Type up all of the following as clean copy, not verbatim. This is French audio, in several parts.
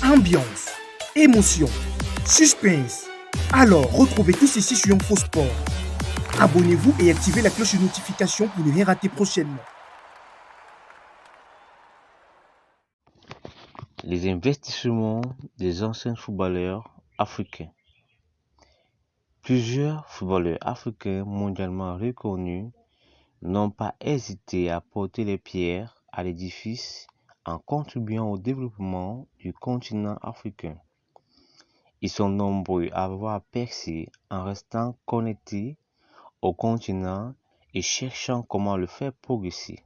ambiance, émotion, suspense. Alors, retrouvez tout ceci sur InfoSport. Abonnez-vous et activez la cloche de notification pour ne rien rater prochainement. Les investissements des anciens footballeurs africains. Plusieurs footballeurs africains mondialement reconnus n'ont pas hésité à porter les pierres à l'édifice en contribuant au développement du continent africain. Ils sont nombreux à avoir percé en restant connectés au continent et cherchant comment le faire progresser.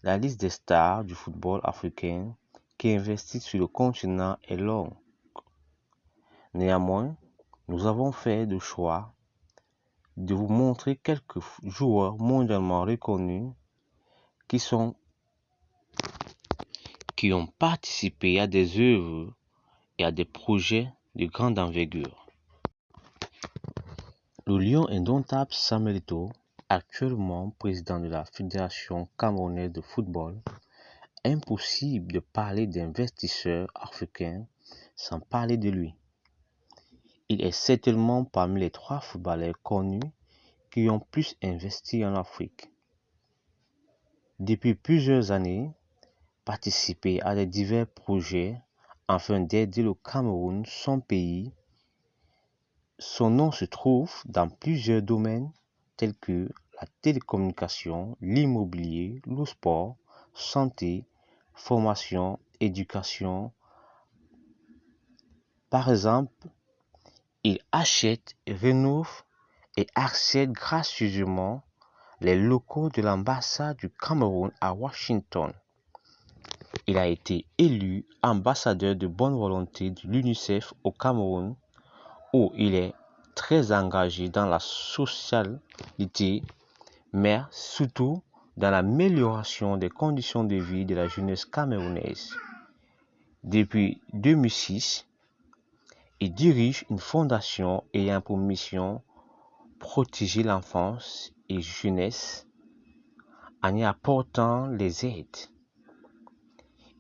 La liste des stars du football africain qui investissent sur le continent est longue. Néanmoins, nous avons fait le choix de vous montrer quelques joueurs mondialement reconnus qui ont participé à des œuvres et à des projets de grande envergure. Le lion indomptable Samuel Eto'o, actuellement président de la Fédération camerounaise de football, impossible de parler d'investisseurs africains sans parler de lui. Il est certainement parmi les 3 footballeurs connus qui ont plus investi en Afrique. Depuis plusieurs années, participer à des divers projets afin d'aider le Cameroun, son pays. Son nom se trouve dans plusieurs domaines tels que la télécommunication, l'immobilier, le sport, santé, formation, éducation. Par exemple, il achète, rénove et accède gracieusement les locaux de l'ambassade du Cameroun à Washington. Il a été élu ambassadeur de bonne volonté de l'UNICEF au Cameroun, où il est très engagé dans la socialité, mais surtout dans l'amélioration des conditions de vie de la jeunesse camerounaise. Depuis 2006, il dirige une fondation ayant pour mission protéger l'enfance et jeunesse en y apportant les aides.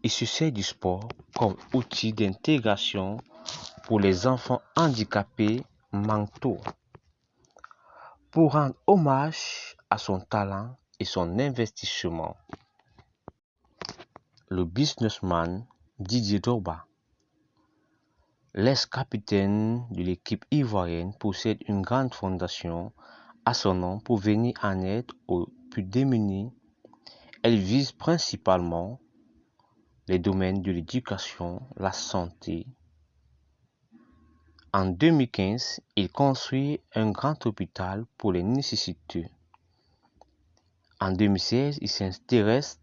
Il se sert du sport comme outil d'intégration pour les enfants handicapés mentaux. Pour rendre hommage à son talent et son investissement, le businessman Didier Drogba, l'ex-capitaine de l'équipe ivoirienne, possède une grande fondation à son nom pour venir en aide aux plus démunis. Elle vise principalement les domaines de l'éducation, la santé. En 2015, il construit un grand hôpital pour les nécessiteux. En 2016, il s'intéresse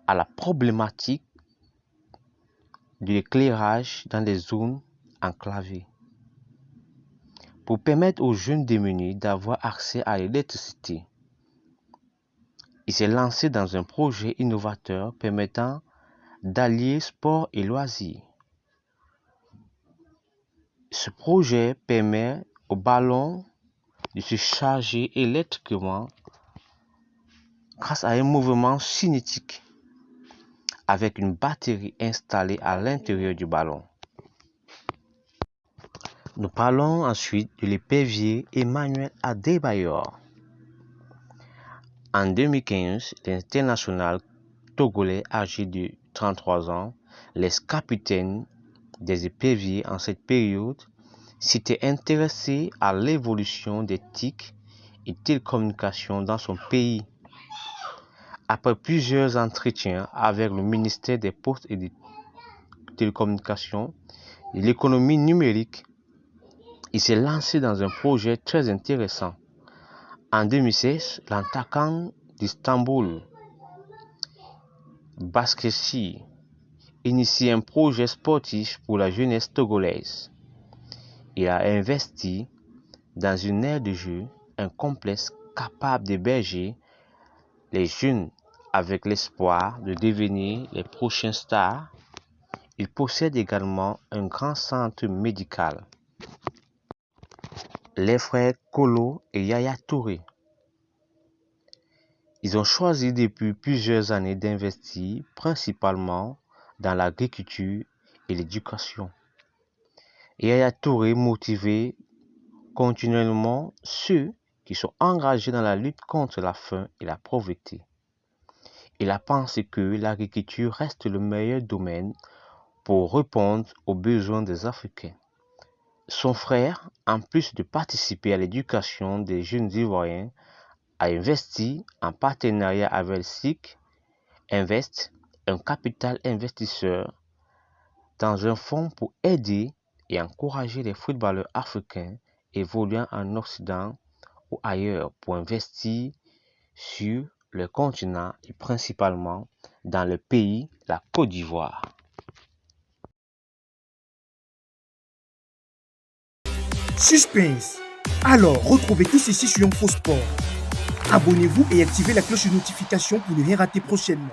à la problématique de l'éclairage dans les zones enclavées pour permettre aux jeunes démunis d'avoir accès à l'électricité. Il s'est lancé dans un projet innovateur permettant d'allier sport et loisirs. Ce projet permet au ballon de se charger électriquement grâce à un mouvement cinétique avec une batterie installée à l'intérieur du ballon. Nous parlons ensuite de l'épervier Emmanuel Adebayor. En 2015, l'international togolais âgé de 33 ans, l'ex-capitaine des éperviers en cette période, s'était intéressé à l'évolution des TIC et télécommunications dans son pays. Après plusieurs entretiens avec le ministère des Postes et des Télécommunications et de l'économie numérique, il s'est lancé dans un projet très intéressant. En 2016, l'attaquant d'Istanbul, Basketsi, initie un projet sportif pour la jeunesse togolaise. Il a investi dans une aire de jeu, un complexe capable d'héberger les jeunes avec l'espoir de devenir les prochains stars. Il possède également un grand centre médical. Les frères Kolo et Yaya Touré. Ils ont choisi depuis plusieurs années d'investir principalement dans l'agriculture et l'éducation. Yaya Touré motivait continuellement ceux qui sont engagés dans la lutte contre la faim et la pauvreté. Il a pensé que l'agriculture reste le meilleur domaine pour répondre aux besoins des Africains. Son frère, en plus de participer à l'éducation des jeunes Ivoiriens, a investi en partenariat avec SIC Invest, un capital investisseur, dans un fonds pour aider et encourager les footballeurs africains évoluant en Occident ou ailleurs pour investir sur le continent et principalement dans le pays, la Côte d'Ivoire. Suspense. Alors, retrouvez tout ceci sur InfoSport. Abonnez-vous et activez la cloche de notification pour ne rien rater prochainement.